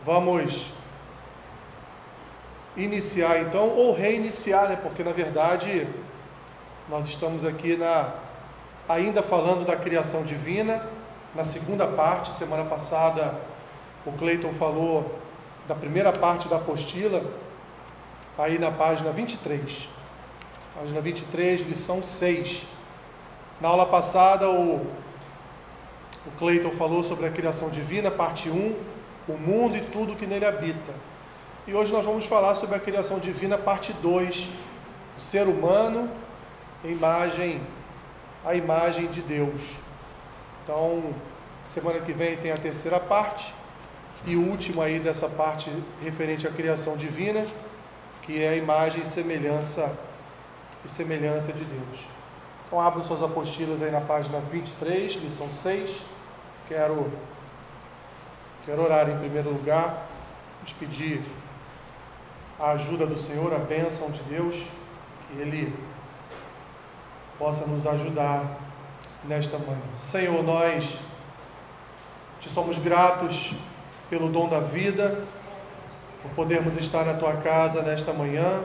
Vamos iniciar então, ou reiniciar, né? Porque na verdade nós estamos aqui ainda falando da criação divina, na segunda parte. Semana passada o Cleiton falou da primeira parte da apostila, aí na página 23. Página 23, lição 6. Na aula passada o Cleiton falou sobre a criação divina, parte 1, o mundo e tudo que nele habita. E hoje nós vamos falar sobre a criação divina, parte 2, o ser humano, a imagem de Deus. Então, semana que vem tem a terceira parte, e o último aí dessa parte referente à criação divina, que é a imagem e semelhança de Deus. Então, abram suas apostilas aí na página 23, lição 6. Quero orar em primeiro lugar, vamos pedir a ajuda do Senhor, a bênção de Deus, que Ele possa nos ajudar nesta manhã. Senhor, nós te somos gratos pelo dom da vida, por podermos estar na Tua casa nesta manhã,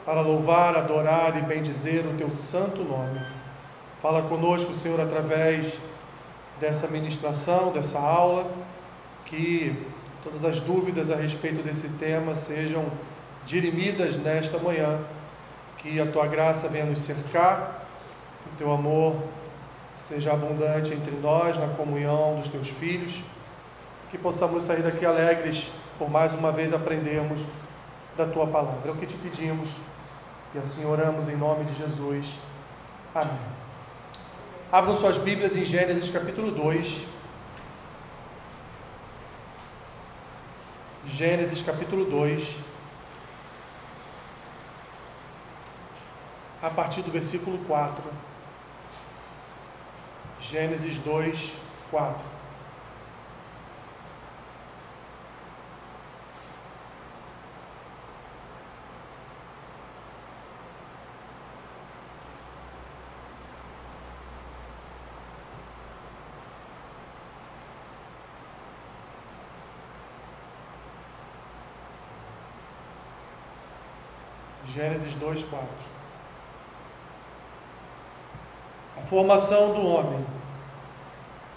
para louvar, adorar e bendizer o Teu santo nome. Fala conosco, Senhor, através dessa ministração, dessa aula, que todas as dúvidas a respeito desse tema sejam dirimidas nesta manhã, que a Tua graça venha nos cercar, que o Teu amor seja abundante entre nós, na comunhão dos Teus filhos, que possamos sair daqui alegres por mais uma vez aprendermos da Tua palavra. É o que te pedimos e assim oramos em nome de Jesus. Amém. Abram suas Bíblias em Gênesis capítulo 2. Gênesis capítulo 2, a partir do versículo 4. Gênesis 2, 4. Gênesis 2, 4. A formação do homem.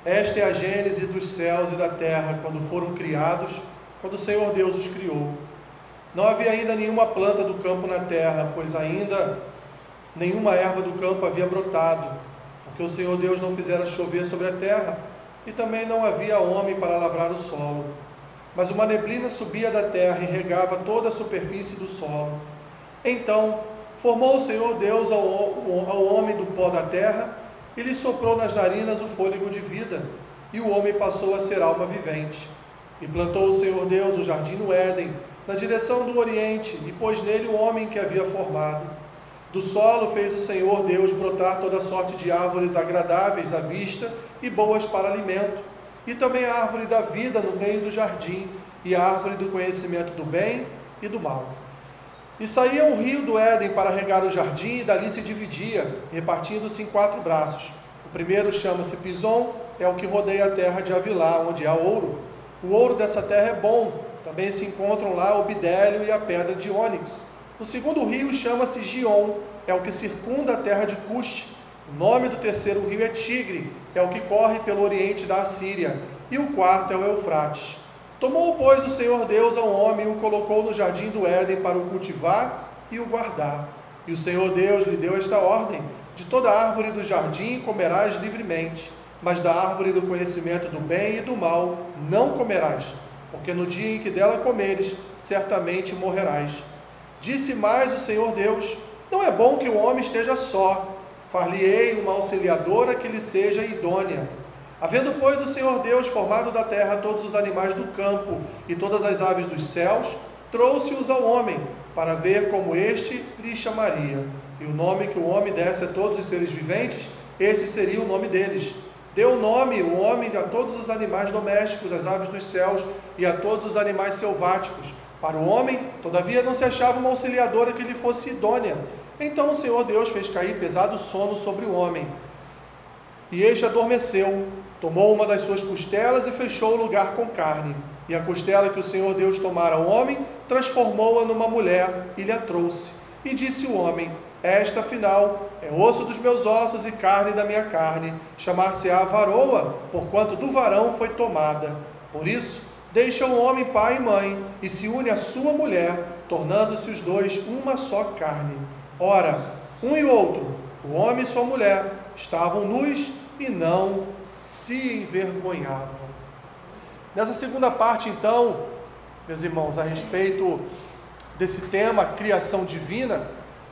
Esta é a gênese dos céus e da terra, quando foram criados, quando o Senhor Deus os criou. Não havia ainda nenhuma planta do campo na terra, pois ainda nenhuma erva do campo havia brotado, porque o Senhor Deus não fizera chover sobre a terra, e também não havia homem para lavrar o solo. Mas uma neblina subia da terra e regava toda a superfície do solo. Então formou o Senhor Deus ao homem do pó da terra e lhe soprou nas narinas o fôlego de vida, e o homem passou a ser alma vivente. E plantou o Senhor Deus o jardim no Éden, na direção do oriente, e pôs nele o homem que havia formado. Do solo fez o Senhor Deus brotar toda sorte de árvores agradáveis à vista e boas para alimento, e também a árvore da vida no meio do jardim, e a árvore do conhecimento do bem e do mal. E saía um rio do Éden para regar o jardim, e dali se dividia, repartindo-se em 4 braços. O primeiro chama-se Pison, é o que rodeia a terra de Havilá, onde há ouro. O ouro dessa terra é bom, também se encontram lá o bidélio e a pedra de ônix. O segundo rio chama-se Gion, é o que circunda a terra de Cush. O nome do terceiro rio é Tigre, é o que corre pelo oriente da Assíria. E o quarto é o Eufrates. Tomou, pois, o Senhor Deus ao homem e o colocou no jardim do Éden para o cultivar e o guardar. E o Senhor Deus lhe deu esta ordem: de toda árvore do jardim comerás livremente, mas da árvore do conhecimento do bem e do mal não comerás, porque no dia em que dela comeres, certamente morrerás. Disse mais o Senhor Deus: não é bom que o homem esteja só, far-lhe-ei uma auxiliadora que lhe seja idônea. Havendo, pois, o Senhor Deus formado da terra todos os animais do campo e todas as aves dos céus, trouxe-os ao homem, para ver como este lhe chamaria. E o nome que o homem desse a todos os seres viventes, esse seria o nome deles. Deu nome o homem a todos os animais domésticos, às aves dos céus e a todos os animais selváticos. Para o homem, todavia, não se achava uma auxiliadora que lhe fosse idônea. Então o Senhor Deus fez cair pesado sono sobre o homem, E este adormeceu, tomou uma das suas costelas e fechou o lugar com carne. E a costela que o Senhor Deus tomara ao homem, transformou-a numa mulher e lhe a trouxe. E disse o homem: esta, afinal, é osso dos meus ossos e carne da minha carne. Chamar-se-á varoa, porquanto do varão foi tomada. Por isso, deixa o homem pai e mãe, e se une à sua mulher, tornando-se os dois uma só carne. Ora, um e outro, o homem e sua mulher, estavam nus e não se envergonhavam. Nessa segunda parte, então, meus irmãos, a respeito desse tema, criação divina,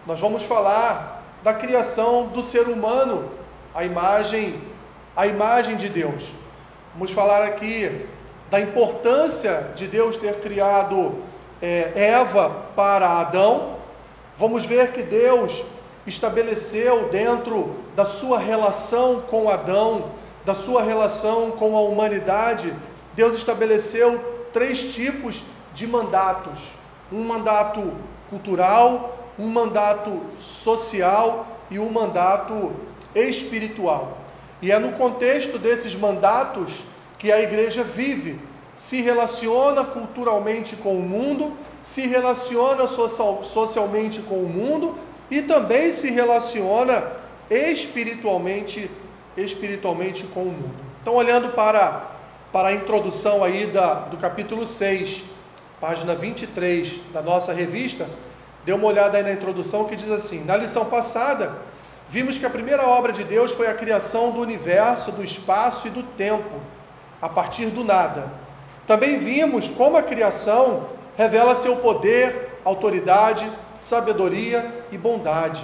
nós vamos falar da criação do ser humano, a imagem de Deus. Vamos falar aqui da importância de Deus ter criado Eva para Adão. Vamos ver que Deus estabeleceu dentro da sua relação com Adão, da sua relação com a humanidade, Deus estabeleceu 3 tipos de mandatos: um mandato cultural, um mandato social e um mandato espiritual. E é no contexto desses mandatos que a igreja vive, se relaciona culturalmente com o mundo, se relaciona socialmente com o mundo e também se relaciona espiritualmente com o mundo. Então, olhando para a introdução aí do capítulo 6, página 23 da nossa revista, dê uma olhada aí na introdução que diz assim: na lição passada, vimos que a primeira obra de Deus foi a criação do universo, do espaço e do tempo, a partir do nada. Também vimos como a criação revela seu poder, autoridade, sabedoria e bondade.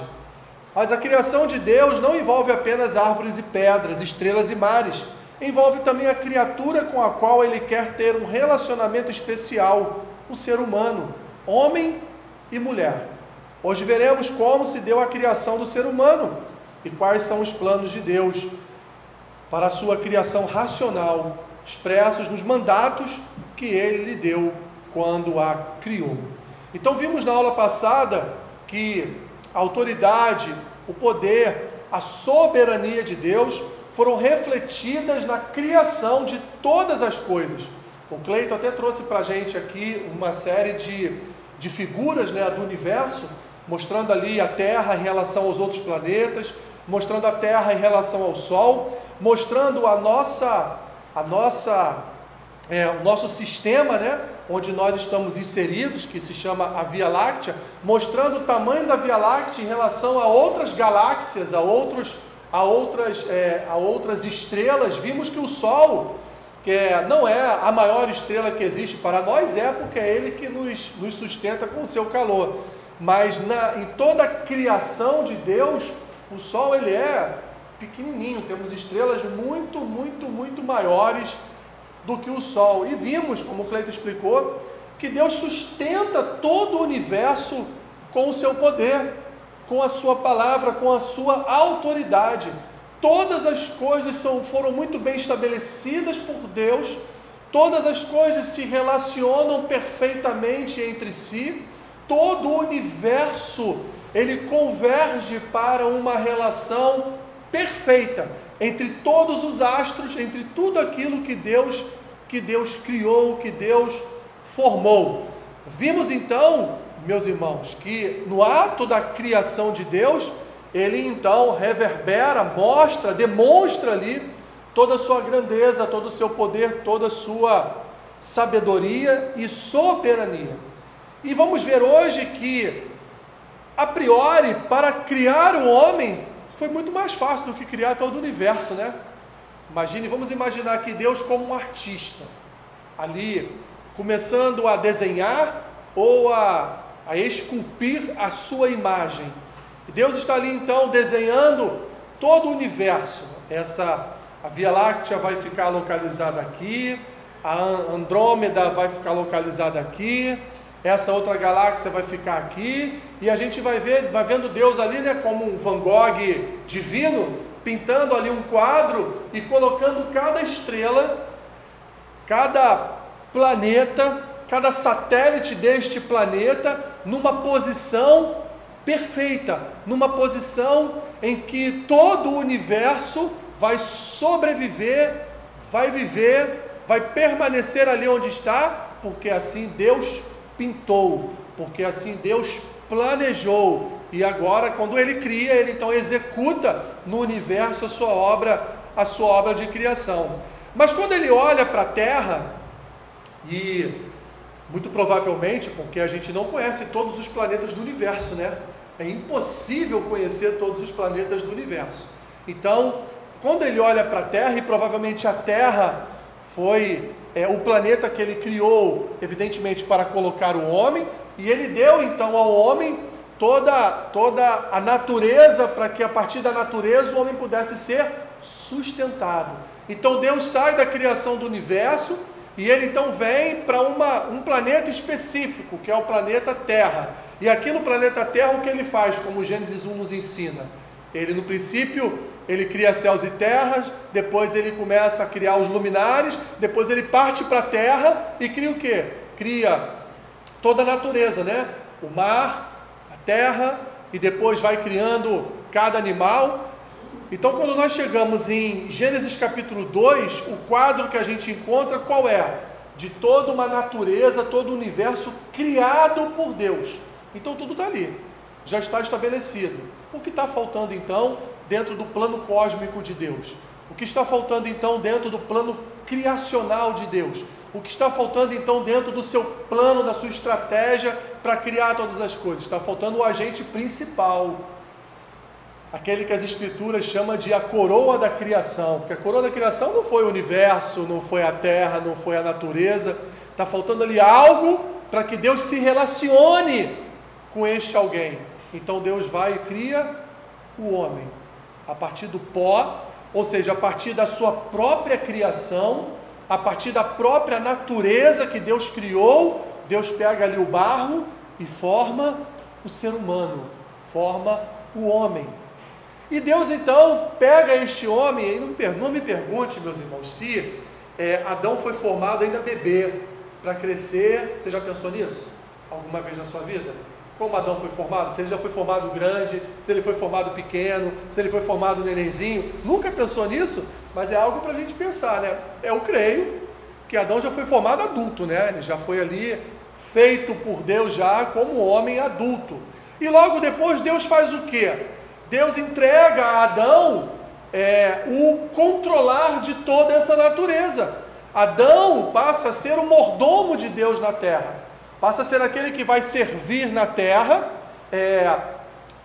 Mas a criação de Deus não envolve apenas árvores e pedras, estrelas e mares. Envolve também a criatura com a qual Ele quer ter um relacionamento especial, o ser humano, homem e mulher. Hoje veremos como se deu a criação do ser humano e quais são os planos de Deus para a sua criação racional, expressos nos mandatos que Ele lhe deu quando a criou. Então vimos na aula passada que a autoridade, o poder, a soberania de Deus foram refletidas na criação de todas as coisas. O Cleiton até trouxe para a gente aqui uma série de figuras, do universo, mostrando ali a Terra em relação aos outros planetas, mostrando a Terra em relação ao Sol, mostrando o nosso sistema, onde nós estamos inseridos, que se chama a Via Láctea, mostrando o tamanho da Via Láctea em relação a outras galáxias, a outras estrelas. Vimos que o Sol, que não é a maior estrela que existe para nós, porque é ele que nos sustenta com o seu calor. Mas em toda a criação de Deus, o Sol ele é pequenininho, temos estrelas muito, muito, muito maiores do que o Sol. E vimos, como o Cleiton explicou, que Deus sustenta todo o universo com o seu poder, com a sua palavra, com a sua autoridade. Todas as coisas foram muito bem estabelecidas por Deus, todas as coisas se relacionam perfeitamente entre si, todo o universo ele converge para uma relação perfeita entre todos os astros, entre tudo aquilo que Deus criou, que Deus formou. Vimos então, meus irmãos, que no ato da criação de Deus, ele então reverbera, demonstra ali toda a sua grandeza, todo o seu poder, toda a sua sabedoria e soberania. E vamos ver hoje que, a priori, para criar o homem, foi muito mais fácil do que criar todo o universo, vamos imaginar que Deus como um artista, ali, começando a desenhar ou a esculpir a sua imagem. Deus está ali então desenhando todo o universo. A Via Láctea vai ficar localizada aqui, a Andrômeda vai ficar localizada aqui, essa outra galáxia vai ficar aqui, e a gente vai vendo Deus ali, como um Van Gogh divino, pintando ali um quadro e colocando cada estrela, cada planeta, cada satélite deste planeta numa posição perfeita, numa posição em que todo o universo vai sobreviver, vai viver, vai permanecer ali onde está, porque assim Deus pintou, porque assim Deus planejou. E agora, quando Ele cria, Ele então executa no universo a sua obra de criação. Mas quando Ele olha para a Terra, e muito provavelmente, porque a gente não conhece todos os planetas do universo, né? É impossível conhecer todos os planetas do universo. Então, quando Ele olha para a Terra, e provavelmente a Terra foi o planeta que Ele criou, evidentemente, para colocar o homem, e Ele deu então ao homem toda a natureza, para que a partir da natureza o homem pudesse ser sustentado. Então Deus sai da criação do universo e Ele então vem para um planeta específico, que é o planeta Terra. E aqui no planeta Terra o que Ele faz, como Gênesis 1 nos ensina? Ele no princípio, Ele cria céus e terras, depois Ele começa a criar os luminares, depois Ele parte para a terra e cria o quê? Cria toda a natureza, né? O mar, terra, e depois vai criando cada animal. Então, quando nós chegamos em Gênesis capítulo 2, o quadro que a gente encontra qual é? De toda uma natureza, todo o universo criado por Deus. Então tudo está ali, já está estabelecido. O que está faltando então dentro do plano cósmico de Deus? O que está faltando então dentro do plano criacional de Deus? O que está faltando então dentro do seu plano, da sua estratégia para criar todas as coisas? Está faltando o agente principal, aquele que as Escrituras chamam de a coroa da criação, porque a coroa da criação não foi o universo, não foi a terra, não foi a natureza. Está faltando ali algo para que Deus se relacione com este alguém. Então Deus vai e cria o homem a partir do pó, ou seja, a partir da sua própria criação, a partir da própria natureza que Deus criou. Deus pega ali o barro e forma o ser humano, forma o homem. E Deus então pega este homem, e não me pergunte, meus irmãos, se Adão foi formado ainda bebê, para crescer. Você já pensou nisso? Alguma vez na sua vida? Como Adão foi formado? Se ele já foi formado grande, se ele foi formado pequeno, se ele foi formado nenenzinho. Nunca pensou nisso? Mas é algo para a gente pensar, né? Eu creio que Adão já foi formado adulto, né? Ele já foi ali feito por Deus já como homem adulto. E logo depois Deus faz o quê? Deus entrega a Adão o controlar de toda essa natureza. Adão passa a ser o mordomo de Deus na terra. Passa a ser aquele que vai servir na terra,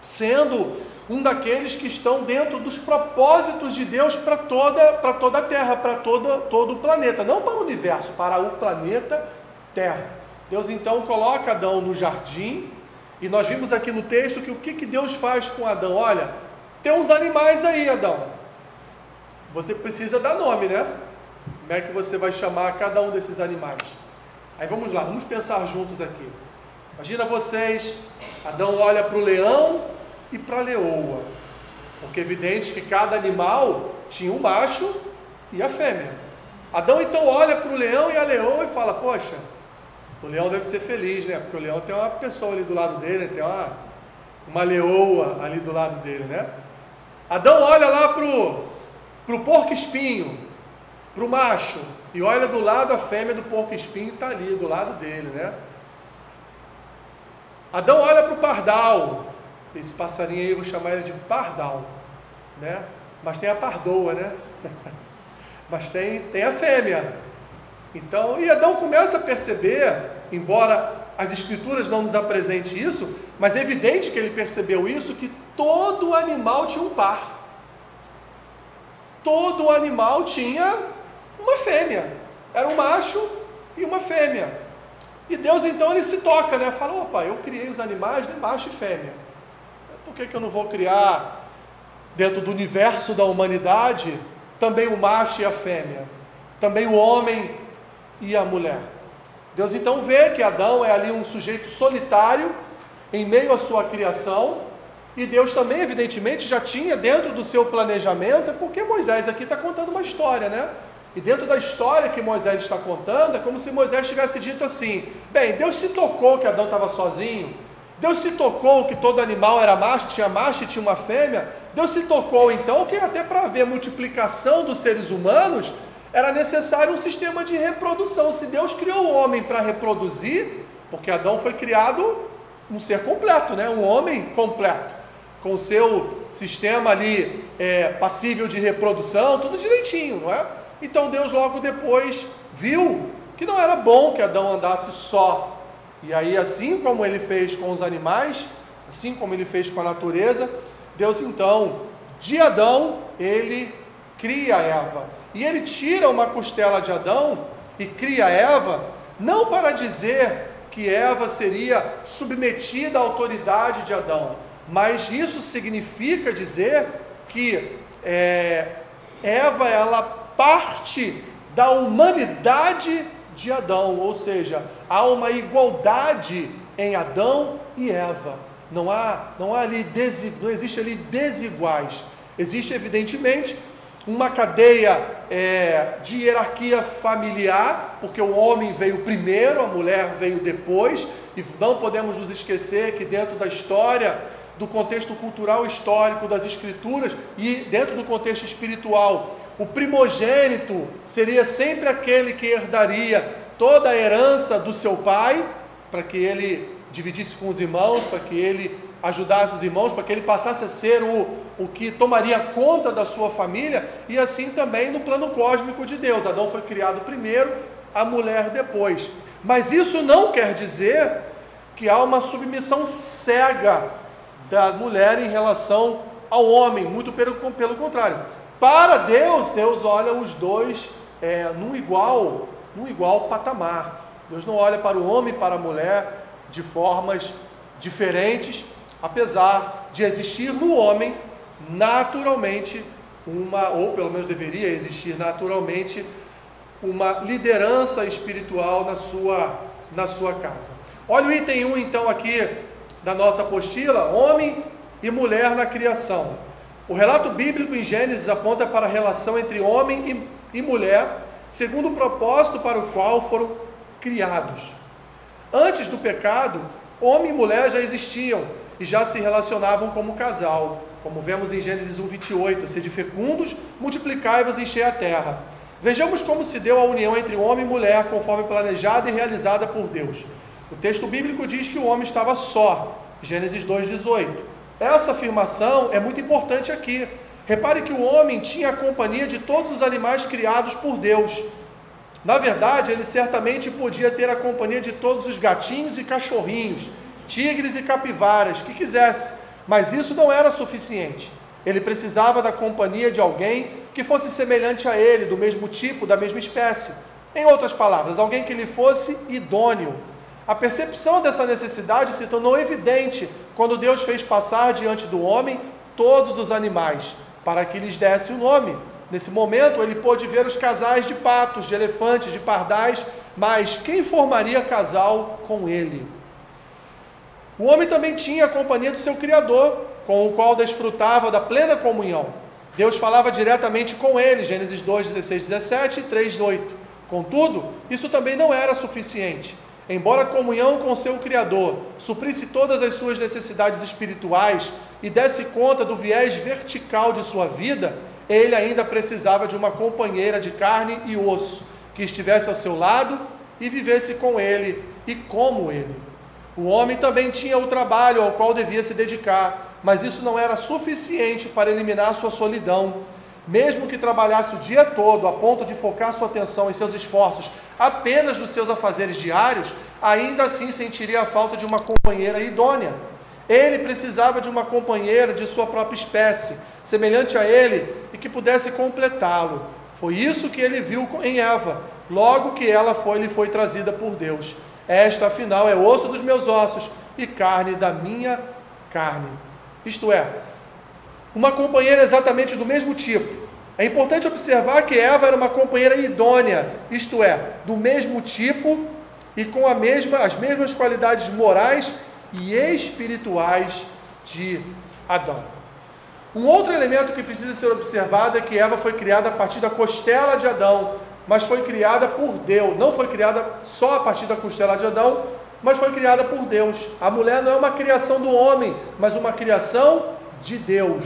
sendo um daqueles que estão dentro dos propósitos de Deus para toda a terra, para todo o planeta. Não para o universo, para o planeta Terra. Deus então coloca Adão no jardim, e nós vimos aqui no texto que o que Deus faz com Adão? Olha, tem uns animais aí, Adão. Você precisa dar nome, né? Como é que você vai chamar cada um desses animais? Aí vamos lá, vamos pensar juntos aqui. Imagina vocês, Adão olha para o leão e para a leoa, porque é evidente que cada animal tinha um macho e a fêmea. Adão então olha para o leão e a leoa e fala: poxa, o leão deve ser feliz, né? Porque o leão tem uma pessoa ali do lado dele, tem uma leoa ali do lado dele, né? Adão olha lá para o porco-espinho, para o macho, e olha do lado, a fêmea do porco-espinho está ali do lado dele, né? Adão olha para o pardal, esse passarinho aí eu vou chamar ele de pardal, né? Mas tem a pardoa, né? Mas tem a fêmea. Então, e Adão começa a perceber, embora as Escrituras não nos apresentem isso, mas é evidente que ele percebeu isso, que todo animal tinha um par. Todo animal tinha uma fêmea, era um macho e uma fêmea. E Deus então ele se toca, né? Fala: opa, eu criei os animais de macho e fêmea, por que eu não vou criar dentro do universo da humanidade também o macho e a fêmea, também o homem e a mulher? Deus então vê que Adão é ali um sujeito solitário em meio à sua criação, e Deus também evidentemente já tinha dentro do seu planejamento, porque Moisés aqui está contando uma história, né? E dentro da história que Moisés está contando, é como se Moisés tivesse dito assim: bem, Deus se tocou que Adão estava sozinho, Deus se tocou que todo animal era macho, tinha macho e tinha uma fêmea, Deus se tocou então que até para haver multiplicação dos seres humanos, era necessário um sistema de reprodução. Se Deus criou o homem para reproduzir, porque Adão foi criado um ser completo, né? Um homem completo, com o seu sistema ali passível de reprodução, tudo direitinho, não é? Então Deus logo depois viu que não era bom que Adão andasse só. E aí, assim como ele fez com os animais, assim como ele fez com a natureza, Deus então, de Adão, ele cria Eva. E ele tira uma costela de Adão e cria Eva, não para dizer que Eva seria submetida à autoridade de Adão, mas isso significa dizer que Eva, ela parte da humanidade de Adão, ou seja, há uma igualdade em Adão e Eva. Não existe ali desiguais. Existe evidentemente uma cadeia de hierarquia familiar, porque o homem veio primeiro, a mulher veio depois, e não podemos nos esquecer que dentro da história, do contexto cultural histórico das escrituras e dentro do contexto espiritual, o primogênito seria sempre aquele que herdaria toda a herança do seu pai, para que ele dividisse com os irmãos, para que ele ajudasse os irmãos, para que ele passasse a ser o que tomaria conta da sua família, e assim também no plano cósmico de Deus. Adão foi criado primeiro, a mulher depois. Mas isso não quer dizer que há uma submissão cega da mulher em relação ao homem, muito pelo contrário. Para Deus, Deus olha os dois num igual patamar. Deus não olha para o homem e para a mulher de formas diferentes, apesar de existir no homem naturalmente ou pelo menos deveria existir naturalmente, uma liderança espiritual na sua casa. Olha o item 1 então aqui da nossa apostila: homem e mulher na criação. O relato bíblico em Gênesis aponta para a relação entre homem e mulher, segundo o propósito para o qual foram criados. Antes do pecado, homem e mulher já existiam e já se relacionavam como casal, como vemos em Gênesis 1:28, sede fecundos, multiplicai-vos e enchei a terra. Vejamos como se deu a união entre homem e mulher, conforme planejada e realizada por Deus. O texto bíblico diz que o homem estava só, Gênesis 2:18. Essa afirmação é muito importante aqui. Repare que o homem tinha a companhia de todos os animais criados por Deus. Na verdade, ele certamente podia ter a companhia de todos os gatinhos e cachorrinhos, tigres e capivaras, que quisesse, mas isso não era suficiente. Ele precisava da companhia de alguém que fosse semelhante a ele, do mesmo tipo, da mesma espécie. Em outras palavras, alguém que lhe fosse idôneo. A percepção dessa necessidade se tornou evidente quando Deus fez passar diante do homem todos os animais, para que lhes desse o nome. Nesse momento, ele pôde ver os casais de patos, de elefantes, de pardais, mas quem formaria casal com ele? O homem também tinha a companhia do seu Criador, com o qual desfrutava da plena comunhão. Deus falava diretamente com ele, Gênesis 2:16-17 e 3:8. Contudo, isso também não era suficiente. Embora a comunhão com seu Criador suprisse todas as suas necessidades espirituais e desse conta do viés vertical de sua vida, ele ainda precisava de uma companheira de carne e osso, que estivesse ao seu lado e vivesse com ele e como ele. O homem também tinha o trabalho ao qual devia se dedicar, mas isso não era suficiente para eliminar sua solidão. Mesmo que trabalhasse o dia todo a ponto de focar sua atenção e seus esforços apenas nos seus afazeres diários, ainda assim sentiria a falta de uma companheira idônea. Ele precisava de uma companheira de sua própria espécie, semelhante a ele e que pudesse completá-lo. Foi isso que ele viu em Eva, logo que ela lhe foi trazida por Deus. Esta, afinal, é osso dos meus ossos e carne da minha carne. Isto é, uma companheira exatamente do mesmo tipo. É importante observar que Eva era uma companheira idônea, isto é, do mesmo tipo e com as mesmas qualidades morais e espirituais de Adão. Um outro elemento que precisa ser observado é que Eva foi criada a partir da costela de Adão, mas foi criada por Deus. Não foi criada só a partir da costela de Adão, mas foi criada por Deus. A mulher não é uma criação do homem, mas uma criação de Deus.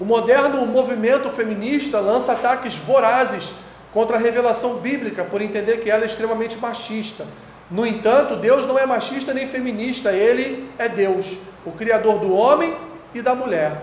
O moderno movimento feminista lança ataques vorazes contra a revelação bíblica, por entender que ela é extremamente machista. No entanto, Deus não é machista nem feminista, Ele é Deus, o Criador do homem e da mulher.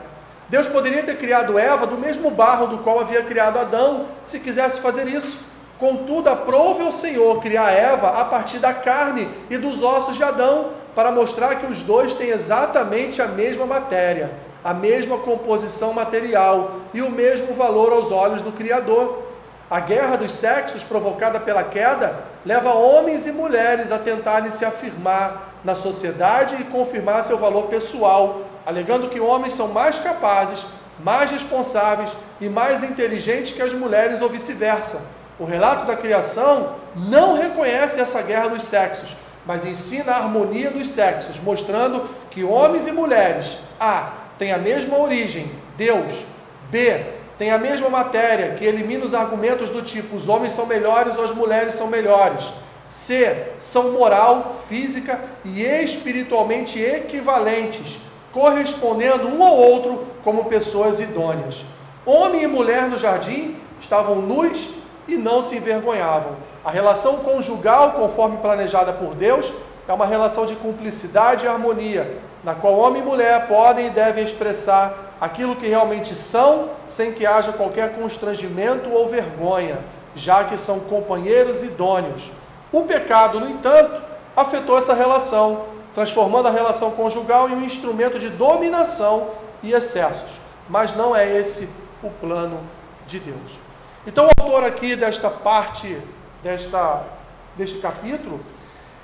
Deus poderia ter criado Eva do mesmo barro do qual havia criado Adão, se quisesse fazer isso. Contudo, aprove ao Senhor criar Eva a partir da carne e dos ossos de Adão, para mostrar que os dois têm exatamente a mesma matéria, a mesma composição material e o mesmo valor aos olhos do Criador. A guerra dos sexos provocada pela queda leva homens e mulheres a tentarem se afirmar na sociedade e confirmar seu valor pessoal, alegando que homens são mais capazes, mais responsáveis e mais inteligentes que as mulheres ou vice-versa. O relato da criação não reconhece essa guerra dos sexos, mas ensina a harmonia dos sexos, mostrando que homens e mulheres, A, têm a mesma origem, Deus, B, têm a mesma matéria, que elimina os argumentos do tipo, os homens são melhores ou as mulheres são melhores, C, são moral, física e espiritualmente equivalentes, correspondendo um ao outro como pessoas idôneas. Homem e mulher no jardim estavam nus e não se envergonhavam. A relação conjugal, conforme planejada por Deus, é uma relação de cumplicidade e harmonia, na qual homem e mulher podem e devem expressar aquilo que realmente são, sem que haja qualquer constrangimento ou vergonha, já que são companheiros idôneos. O pecado, no entanto, afetou essa relação, transformando a relação conjugal em um instrumento de dominação e excessos. Mas não é esse o plano de Deus. Então o autor aqui desta parte, deste capítulo,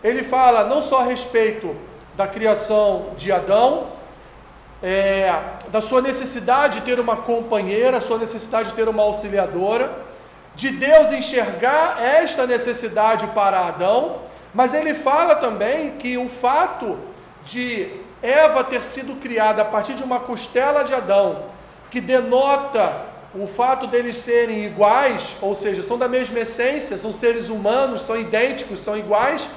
ele fala não só a respeito da criação de Adão, da sua necessidade de ter uma companheira, sua necessidade de ter uma auxiliadora, de Deus enxergar esta necessidade para Adão, mas ele fala também que o fato de Eva ter sido criada a partir de uma costela de Adão, que denota o fato deles serem iguais, ou seja, são da mesma essência, são seres humanos, são idênticos, são iguais,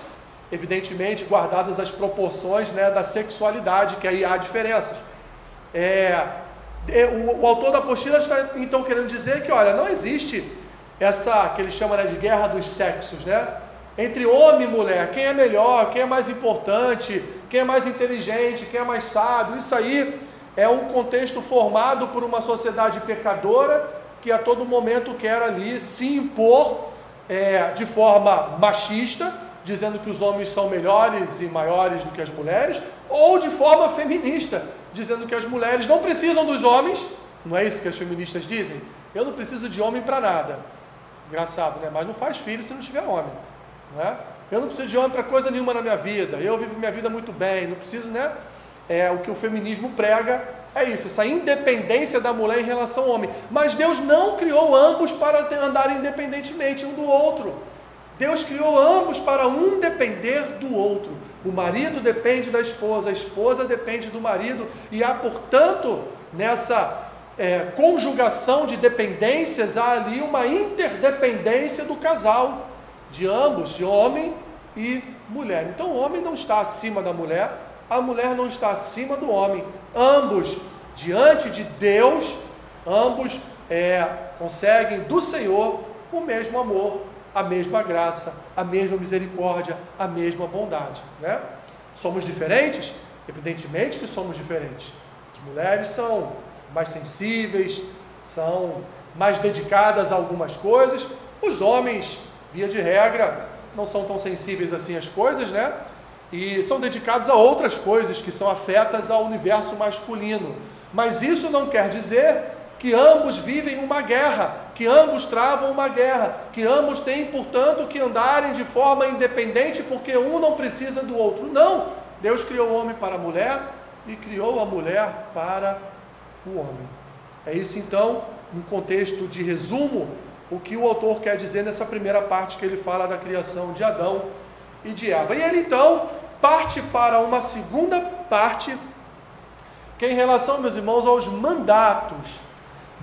evidentemente guardadas as proporções, da sexualidade, que aí há diferenças. O autor da apostila está então querendo dizer que, olha, não existe essa que ele chama de guerra dos sexos, entre homem e mulher, quem é melhor, quem é mais importante, quem é mais inteligente, quem é mais sábio. Isso aí é um contexto formado por uma sociedade pecadora que a todo momento quer ali se impor de forma machista, dizendo que os homens são melhores e maiores do que as mulheres, ou de forma feminista, dizendo que as mulheres não precisam dos homens. Não é isso que as feministas dizem? Eu não preciso de homem para nada. Engraçado, né? Mas não faz filho se não tiver homem, não é? Eu não preciso de homem para coisa nenhuma na minha vida, eu vivo minha vida muito bem, não preciso, o que o feminismo prega é isso, essa independência da mulher em relação ao homem. Mas Deus não criou ambos para andarem independentemente um do outro. Deus criou ambos para um depender do outro. O marido depende da esposa, a esposa depende do marido, e há, portanto, nessa conjugação de dependências, há ali uma interdependência do casal, de ambos, de homem e mulher. Então o homem não está acima da mulher, a mulher não está acima do homem. Ambos, diante de Deus, ambos conseguem do Senhor o mesmo amor, a mesma graça, a mesma misericórdia, a mesma bondade. Somos diferentes? Evidentemente que somos diferentes. As mulheres são mais sensíveis, são mais dedicadas a algumas coisas. Os homens, via de regra, não são tão sensíveis assim às coisas, e são dedicados a outras coisas que são afetas ao universo masculino. Mas isso não quer dizer que ambos vivem uma guerra, que ambos travam uma guerra, que ambos têm, portanto, que andarem de forma independente, porque um não precisa do outro. Não! Deus criou o homem para a mulher e criou a mulher para o homem. É isso, então, um contexto de resumo, o que o autor quer dizer nessa primeira parte que ele fala da criação de Adão e de Eva. E ele, então, parte para uma segunda parte, que é em relação, meus irmãos, aos mandatos.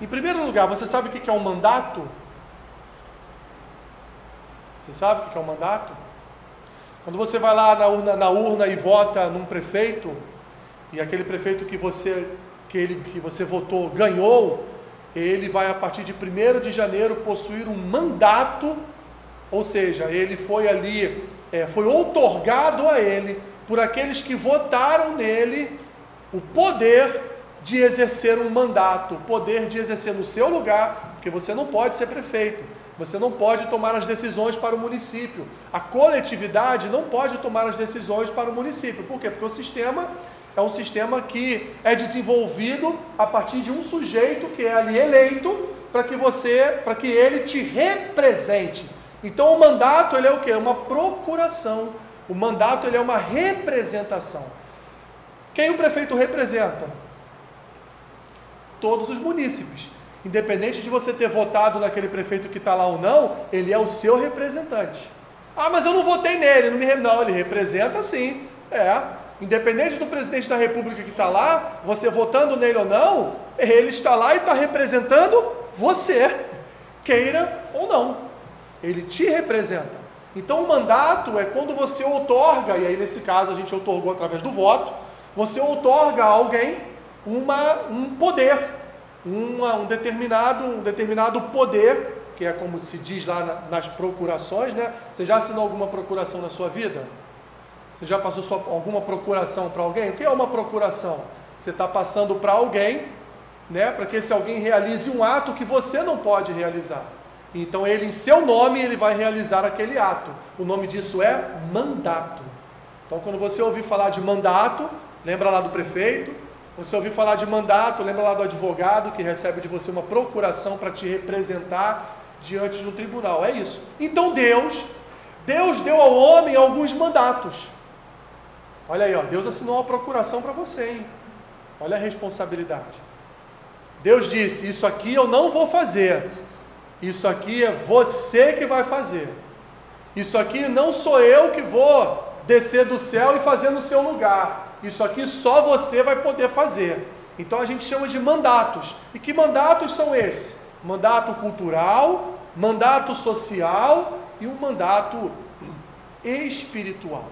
Em primeiro lugar, você sabe o que é um mandato? Você sabe o que é um mandato? Quando você vai lá na urna e vota num prefeito, e aquele prefeito que que você votou ganhou, ele vai, a partir de 1º de janeiro, possuir um mandato, ou seja, ele foi ali, foi outorgado a ele, por aqueles que votaram nele, o poder de exercer um mandato, o poder de exercer no seu lugar, porque você não pode ser prefeito, você não pode tomar as decisões para o município, a coletividade não pode tomar as decisões para o município. Por quê? Porque o sistema é um sistema que é desenvolvido a partir de um sujeito que é ali eleito para que ele te represente. Então o mandato, ele é o quê? Uma procuração. O mandato, ele é uma representação. Quem o prefeito representa? Todos os munícipes. Independente de você ter votado naquele prefeito que está lá ou não, ele é o seu representante. Ah, mas eu não votei nele, não, ele representa sim. Independente do presidente da república que está lá, você votando nele ou não, ele está lá e está representando você, queira ou não. Ele te representa. Então o mandato é quando você outorga, e aí nesse caso a gente outorgou através do voto, você outorga a alguém um poder, um determinado poder, que é como se diz lá nas procurações, né? Você já assinou alguma procuração na sua vida? Você já passou alguma procuração para alguém? O que é uma procuração? Você está passando para alguém, né? Para que esse alguém realize um ato que você não pode realizar. Então ele, em seu nome, ele vai realizar aquele ato. O nome disso é mandato. Então quando você ouvir falar de mandato, lembra lá do prefeito. Quando você ouvir falar de mandato, lembra lá do advogado que recebe de você uma procuração para te representar diante de um tribunal. É isso. Então Deus deu ao homem alguns mandatos. Olha aí, ó, Deus assinou uma procuração para você, hein? Olha a responsabilidade. Deus disse, isso aqui eu não vou fazer. Isso aqui é você que vai fazer. Isso aqui não sou eu que vou descer do céu e fazer no seu lugar. Isso aqui só você vai poder fazer. Então a gente chama de mandatos. E que mandatos são esses? Mandato cultural, mandato social e um mandato espiritual.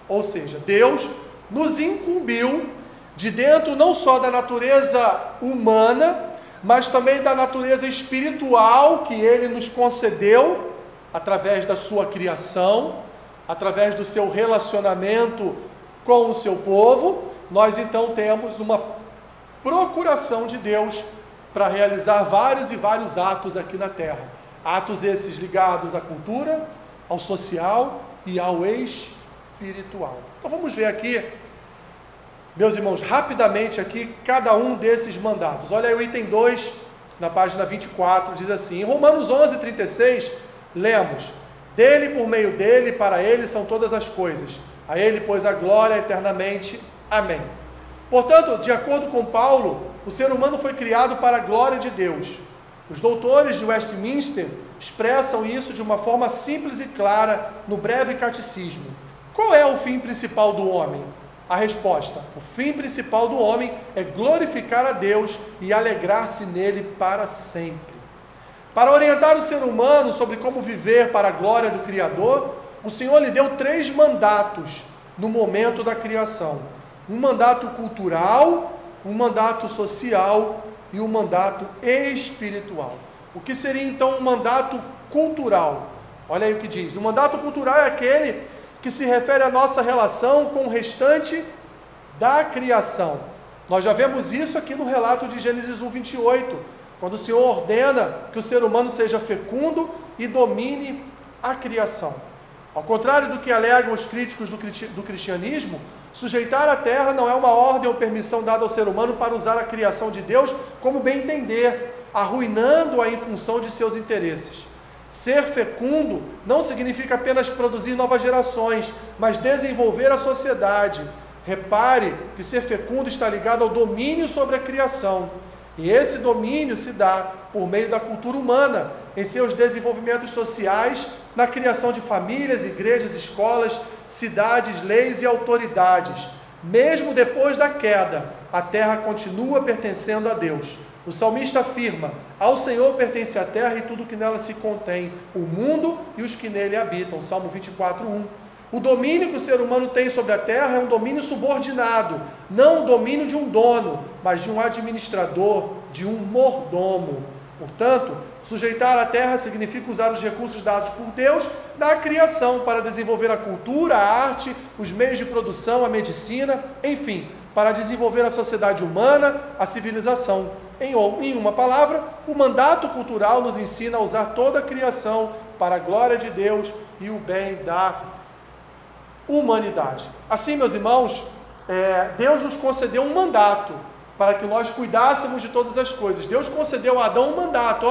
Ou seja, Deus nos incumbiu de dentro não só da natureza humana, mas também da natureza espiritual que Ele nos concedeu através da sua criação, através do seu relacionamento com o seu povo. Nós então temos uma procuração de Deus para realizar vários e vários atos aqui na terra. Atos esses ligados à cultura, ao social e ao espiritual. Então vamos ver aqui, meus irmãos, rapidamente aqui, cada um desses mandatos. Olha aí o item 2, na página 24, diz assim, em Romanos 11:36, lemos, dele, por meio dele, para ele são todas as coisas, a ele, pois, a glória eternamente. Amém. Portanto, de acordo com Paulo, o ser humano foi criado para a glória de Deus. Os doutores de Westminster expressam isso de uma forma simples e clara no breve catecismo. Qual é o fim principal do homem? A resposta: o fim principal do homem é glorificar a Deus e alegrar-se nele para sempre. Para orientar o ser humano sobre como viver para a glória do Criador, o Senhor lhe deu 3 mandatos no momento da criação. Um mandato cultural, um mandato social e um mandato espiritual. O que seria então um mandato cultural? Olha aí o que diz. O mandato cultural é aquele que se refere à nossa relação com o restante da criação. Nós já vemos isso aqui no relato de Gênesis 1:28, quando o Senhor ordena que o ser humano seja fecundo e domine a criação. Ao contrário do que alegam os críticos do cristianismo, sujeitar a terra não é uma ordem ou permissão dada ao ser humano para usar a criação de Deus como bem entender, arruinando-a em função de seus interesses. Ser fecundo não significa apenas produzir novas gerações, mas desenvolver a sociedade. Repare que ser fecundo está ligado ao domínio sobre a criação. E esse domínio se dá por meio da cultura humana, em seus desenvolvimentos sociais, na criação de famílias, igrejas, escolas, cidades, leis e autoridades. Mesmo depois da queda, a terra continua pertencendo a Deus. O salmista afirma, ao Senhor pertence a terra e tudo que nela se contém, o mundo e os que nele habitam. Salmo 24:1. O domínio que o ser humano tem sobre a terra é um domínio subordinado, não o domínio de um dono, mas de um administrador, de um mordomo. Portanto, sujeitar a terra significa usar os recursos dados por Deus na criação para desenvolver a cultura, a arte, os meios de produção, a medicina, enfim, para desenvolver a sociedade humana, a civilização. Em uma palavra, o mandato cultural nos ensina a usar toda a criação para a glória de Deus e o bem da humanidade. Assim, meus irmãos, Deus nos concedeu um mandato para que nós cuidássemos de todas as coisas. Deus concedeu a Adão um mandato,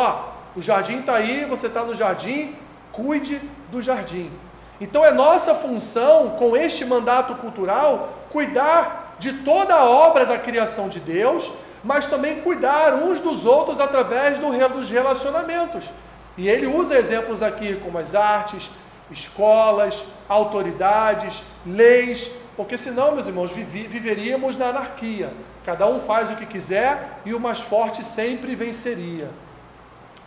o jardim está aí, você está no jardim, cuide do jardim. Então é nossa função, com este mandato cultural, cuidar de toda a obra da criação de Deus, mas também cuidar uns dos outros através dos relacionamentos. E ele usa exemplos aqui como as artes, escolas, autoridades, leis, porque senão, meus irmãos, viveríamos na anarquia. Cada um faz o que quiser e o mais forte sempre venceria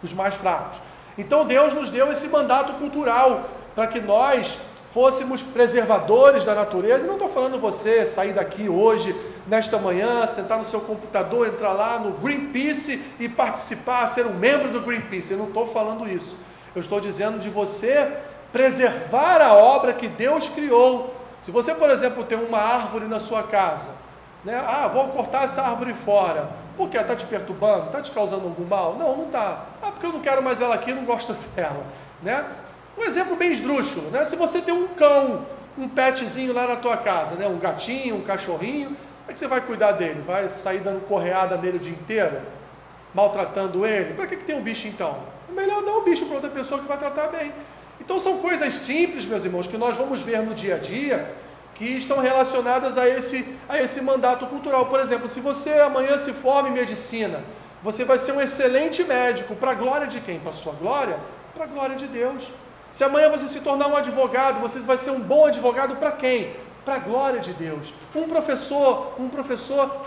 os mais fracos. Então Deus nos deu esse mandato cultural para que nós fôssemos preservadores da natureza. Não estou falando você sair daqui hoje, nesta manhã, sentar no seu computador, entrar lá no Greenpeace e participar, ser um membro do Greenpeace. Eu não estou falando isso. Eu estou dizendo de você preservar a obra que Deus criou. Se você, por exemplo, tem uma árvore na sua casa, né? Vou cortar essa árvore fora. Por quê? Está te perturbando? Está te causando algum mal? Não, não está. Porque eu não quero mais ela aqui, não gosto dela, né? Um exemplo bem esdrúxulo, né? Se você tem um cão, um petzinho lá na tua casa, né? Um gatinho, um cachorrinho, como é que você vai cuidar dele? Vai sair dando correada nele o dia inteiro? Maltratando ele? Para que tem um bicho então? É melhor dar o bicho para outra pessoa que vai tratar bem. Então são coisas simples, meus irmãos, que nós vamos ver no dia a dia, que estão relacionadas a esse mandato cultural. Por exemplo, se você amanhã se forma em medicina, você vai ser um excelente médico, para a glória de quem? Para a sua glória? Para a glória de Deus. Se amanhã você se tornar um advogado, você vai ser um bom advogado para quem? Para a glória de Deus. Um professor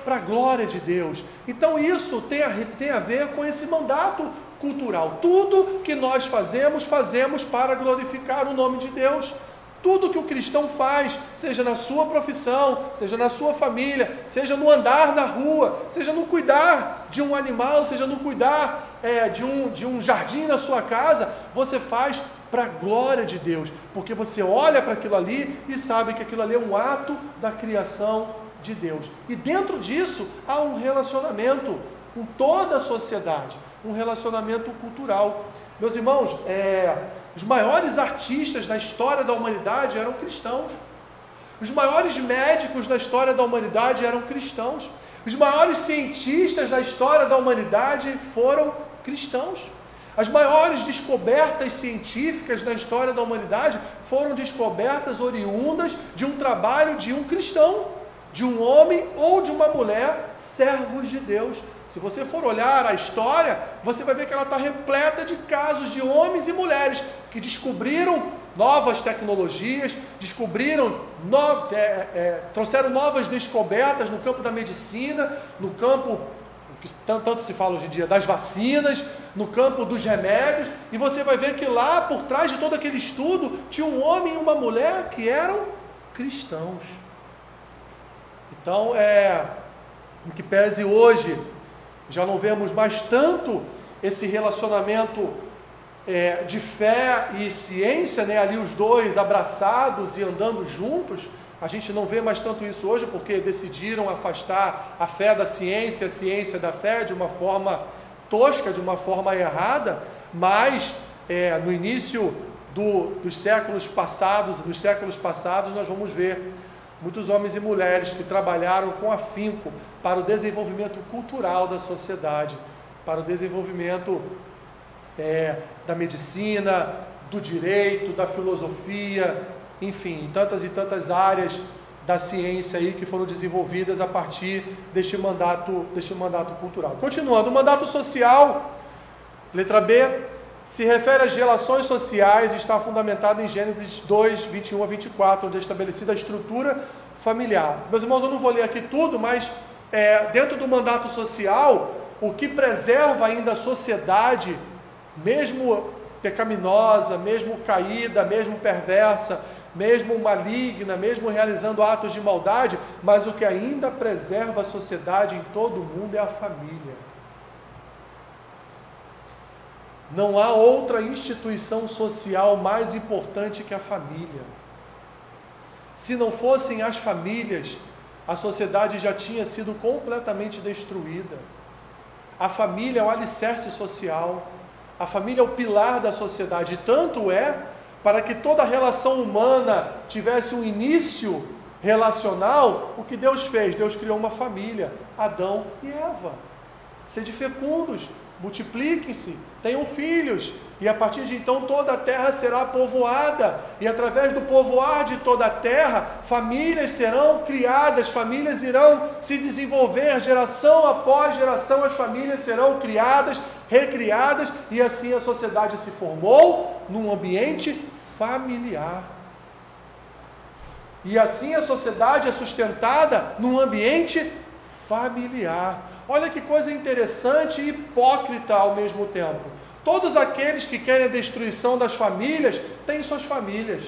para a glória de Deus. Então isso tem a ver com esse mandato cultural. Tudo que nós fazemos para glorificar o nome de Deus. Tudo que o cristão faz, seja na sua profissão, seja na sua família, seja no andar na rua, seja no cuidar de um animal, seja no cuidar de um jardim na sua casa, você faz para a glória de Deus, porque você olha para aquilo ali e sabe que aquilo ali é um ato da criação de Deus. E dentro disso há um relacionamento com toda a sociedade, um relacionamento cultural. Meus irmãos, os maiores artistas da história da humanidade eram cristãos. Os maiores médicos da história da humanidade eram cristãos. Os maiores cientistas da história da humanidade foram cristãos. As maiores descobertas científicas da história da humanidade foram descobertas oriundas de um trabalho de um cristão, de um homem ou de uma mulher, servos de Deus. Se você for olhar a história, você vai ver que ela está repleta de casos de homens e mulheres que descobriram novas tecnologias, trouxeram novas descobertas no campo da medicina, no campo, que tanto se fala hoje em dia, das vacinas, no campo dos remédios, e você vai ver que lá, por trás de todo aquele estudo, tinha um homem e uma mulher que eram cristãos. Então, em que pese hoje, já não vemos mais tanto esse relacionamento de fé e ciência, né? Ali os dois abraçados e andando juntos. A gente não vê mais tanto isso hoje, porque decidiram afastar a fé da ciência, a ciência da fé, de uma forma tosca, de uma forma errada. Mas no início dos séculos passados, nós vamos ver muitos homens e mulheres que trabalharam com afinco para o desenvolvimento cultural da sociedade, para o desenvolvimento da medicina, do direito, da filosofia, enfim, tantas e tantas áreas da ciência aí que foram desenvolvidas a partir deste mandato cultural. Continuando, o mandato social, letra B, se refere às relações sociais e está fundamentado em Gênesis 2, 21 a 24, onde é estabelecida a estrutura familiar. Meus irmãos, eu não vou ler aqui tudo, mas dentro do mandato social, o que preserva ainda a sociedade, mesmo pecaminosa, mesmo caída, mesmo perversa, mesmo maligna, mesmo realizando atos de maldade, mas o que ainda preserva a sociedade em todo o mundo é a família. Não há outra instituição social mais importante que a família. Se não fossem as famílias, a sociedade já tinha sido completamente destruída. A família é o alicerce social, a família é o pilar da sociedade, tanto é, para que toda relação humana tivesse um início relacional, o que Deus fez? Deus criou uma família, Adão e Eva. Sede fecundos, multipliquem-se, tenham filhos, e a partir de então toda a terra será povoada, e através do povoar de toda a terra, famílias serão criadas, famílias irão se desenvolver, geração após geração, as famílias serão criadas, recriadas, e assim a sociedade se formou num ambiente familiar. E assim a sociedade é sustentada num ambiente familiar. Olha que coisa interessante e hipócrita ao mesmo tempo. Todos aqueles que querem a destruição das famílias têm suas famílias.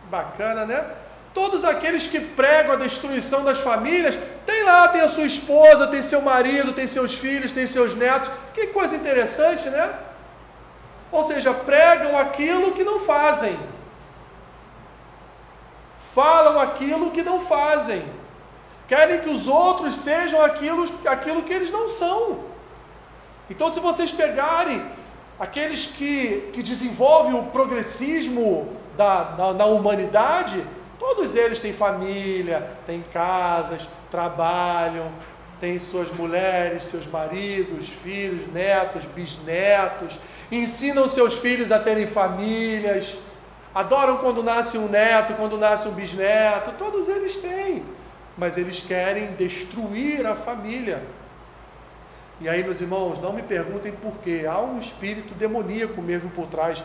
Bacana, né? Todos aqueles que pregam a destruição das famílias, tem a sua esposa, tem seu marido, tem seus filhos, tem seus netos. Que coisa interessante, né? Ou seja, pregam aquilo que não fazem. Falam aquilo que não fazem. Querem que os outros sejam aquilo que eles não são. Então, se vocês pegarem aqueles que desenvolvem o progressismo na humanidade, todos eles têm família, têm casas, trabalham, têm suas mulheres, seus maridos, filhos, netos, bisnetos, ensinam seus filhos a terem famílias, adoram quando nasce um neto, quando nasce um bisneto, todos eles têm, mas eles querem destruir a família. E aí, meus irmãos, não me perguntem por quê, há um espírito demoníaco mesmo por trás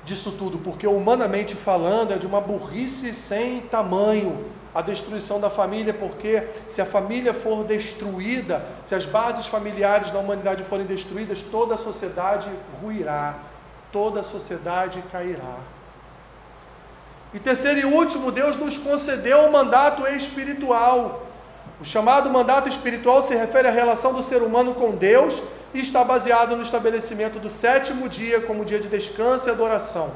disso tudo, porque humanamente falando é de uma burrice sem tamanho a destruição da família, porque se a família for destruída, se as bases familiares da humanidade forem destruídas, toda a sociedade ruirá, toda a sociedade cairá. E terceiro e último, Deus nos concedeu um mandato espiritual. O chamado mandato espiritual se refere à relação do ser humano com Deus e está baseado no estabelecimento do sétimo dia como dia de descanso e adoração.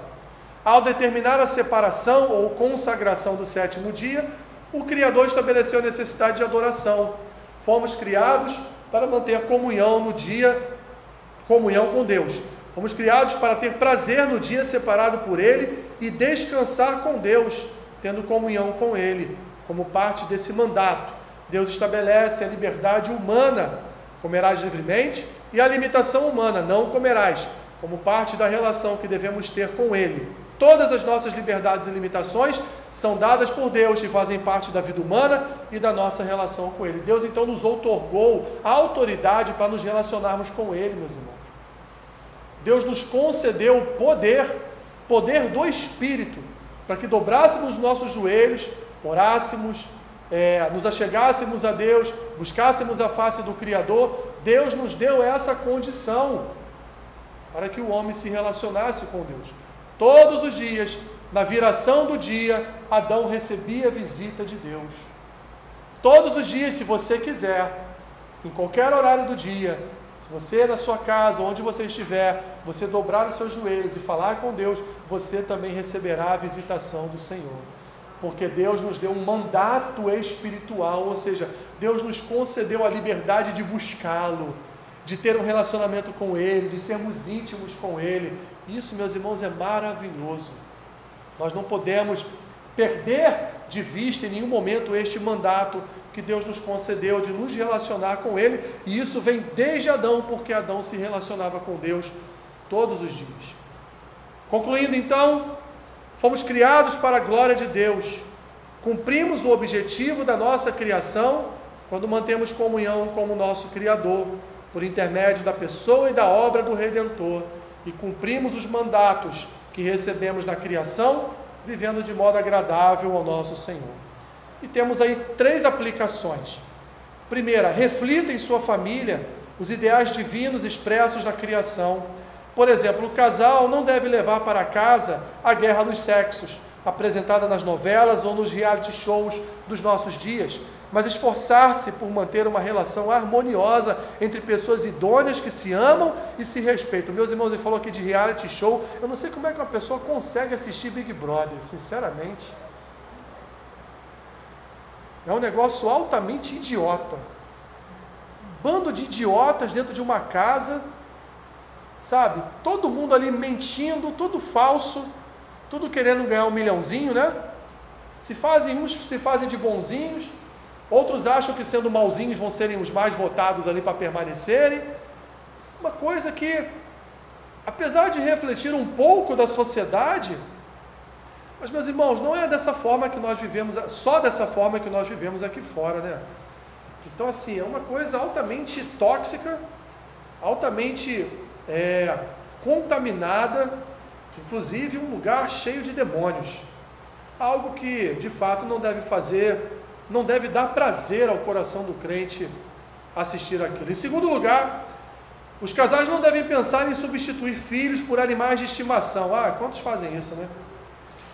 Ao determinar a separação ou consagração do sétimo dia, o Criador estabeleceu a necessidade de adoração. Fomos criados para manter comunhão no dia, comunhão com Deus. Fomos criados para ter prazer no dia separado por Ele e descansar com Deus, tendo comunhão com Ele, como parte desse mandato. Deus estabelece a liberdade humana, comerás livremente, e a limitação humana, não comerás, como parte da relação que devemos ter com Ele. Todas as nossas liberdades e limitações são dadas por Deus e fazem parte da vida humana e da nossa relação com Ele. Deus então nos outorgou a autoridade para nos relacionarmos com Ele, meus irmãos. Deus nos concedeu o poder do Espírito, para que dobrássemos os nossos joelhos, orássemos, nos achegássemos a Deus, buscássemos a face do Criador. Deus nos deu essa condição para que o homem se relacionasse com Deus. Todos os dias, na viração do dia, Adão recebia a visita de Deus. Todos os dias, se você quiser, em qualquer horário do dia, se você na sua casa, onde você estiver, você dobrar os seus joelhos e falar com Deus, você também receberá a visitação do Senhor. Porque Deus nos deu um mandato espiritual, ou seja, Deus nos concedeu a liberdade de buscá-lo, de ter um relacionamento com Ele, de sermos íntimos com Ele. Isso, meus irmãos, é maravilhoso. Nós não podemos perder de vista em nenhum momento este mandato que Deus nos concedeu de nos relacionar com Ele, e isso vem desde Adão, porque Adão se relacionava com Deus todos os dias. Concluindo então, fomos criados para a glória de Deus, cumprimos o objetivo da nossa criação quando mantemos comunhão com o nosso Criador, por intermédio da pessoa e da obra do Redentor, e cumprimos os mandatos que recebemos na criação, vivendo de modo agradável ao nosso Senhor. E temos aí 3 aplicações. Primeira, reflita em sua família os ideais divinos expressos na criação. Por exemplo, o casal não deve levar para casa a guerra dos sexos, apresentada nas novelas ou nos reality shows dos nossos dias, mas esforçar-se por manter uma relação harmoniosa entre pessoas idôneas que se amam e se respeitam. Meus irmãos, ele falou aqui de reality show, eu não sei como é que uma pessoa consegue assistir Big Brother, sinceramente. É um negócio altamente idiota. Bando de idiotas dentro de uma casa, sabe? Todo mundo ali mentindo, tudo falso, tudo querendo ganhar 1 milhãozinho, né? Uns se fazem de bonzinhos, outros acham que sendo malzinhos vão serem os mais votados ali para permanecerem. Uma coisa que, apesar de refletir um pouco da sociedade, mas, meus irmãos, não é dessa forma que nós vivemos, só dessa forma que nós vivemos aqui fora, né? Então, assim, é uma coisa altamente tóxica, altamente contaminada, inclusive um lugar cheio de demônios. Algo que, de fato, não deve dar prazer ao coração do crente assistir aquilo. Em segundo lugar, os casais não devem pensar em substituir filhos por animais de estimação. Quantos fazem isso, né?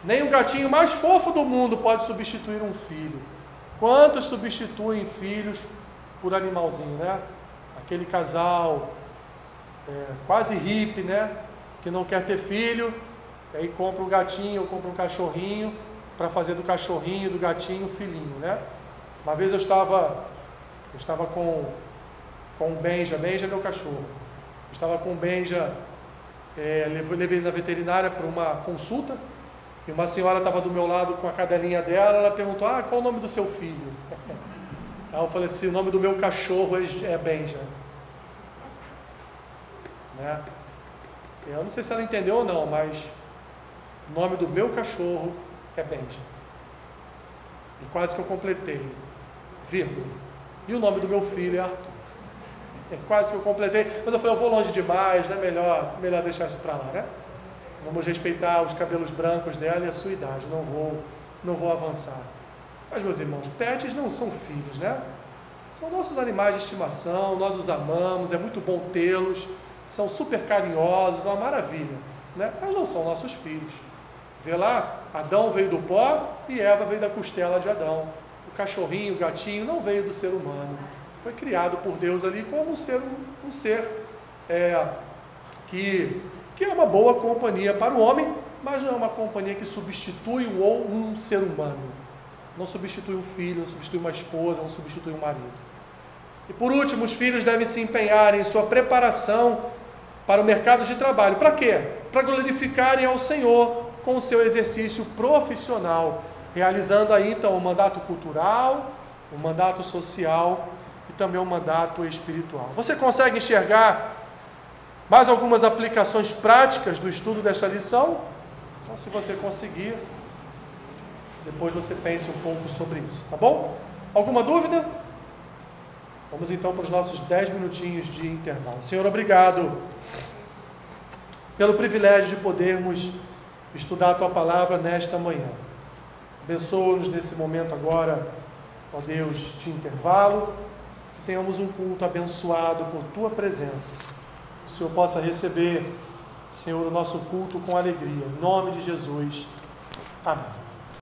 Nem o gatinho mais fofo do mundo pode substituir um filho. Quantos substituem filhos por animalzinho, né? Aquele casal quase hippie, né? Que não quer ter filho, e aí compra um gatinho ou compra um cachorrinho para fazer do cachorrinho e do gatinho filhinho, né? Uma vez eu estava com o Benja é meu cachorro. Eu estava com o Benja, levei ele na veterinária para uma consulta, e uma senhora estava do meu lado com a cadelinha dela, ela perguntou, qual o nome do seu filho? Aí eu falei assim, o nome do meu cachorro é Benja. Né? Eu não sei se ela entendeu ou não, mas o nome do meu cachorro é Benja. E quase que eu completei, vírgula. E o nome do meu filho é Arthur. Quase que eu completei, mas eu falei, eu vou longe demais, né? Melhor deixar isso para lá, né? Vamos respeitar os cabelos brancos dela e a sua idade, não vou avançar. Mas, meus irmãos, pets não são filhos, né? São nossos animais de estimação, nós os amamos, é muito bom tê-los, são super carinhosos, é uma maravilha, né? Mas não são nossos filhos. Vê lá, Adão veio do pó e Eva veio da costela de Adão. O cachorrinho, o gatinho não veio do ser humano. Foi criado por Deus ali como um ser que é uma boa companhia para o homem, mas não é uma companhia que substitui um ser humano. Não substitui um filho, não substitui uma esposa, não substitui um marido. E por último, os filhos devem se empenhar em sua preparação para o mercado de trabalho. Para quê? Para glorificarem ao Senhor com o seu exercício profissional, realizando aí então um mandato cultural, um mandato social e também um mandato espiritual. Você consegue enxergar mais algumas aplicações práticas do estudo desta lição? Então, se você conseguir, depois você pense um pouco sobre isso, tá bom? Alguma dúvida? Vamos então para os nossos 10 minutinhos de intervalo. Senhor, obrigado pelo privilégio de podermos estudar a Tua Palavra nesta manhã. Abençoa-nos nesse momento agora, ó Deus, de intervalo, que tenhamos um culto abençoado por Tua presença. Que o Senhor possa receber, Senhor, o nosso culto com alegria. Em nome de Jesus. Amém.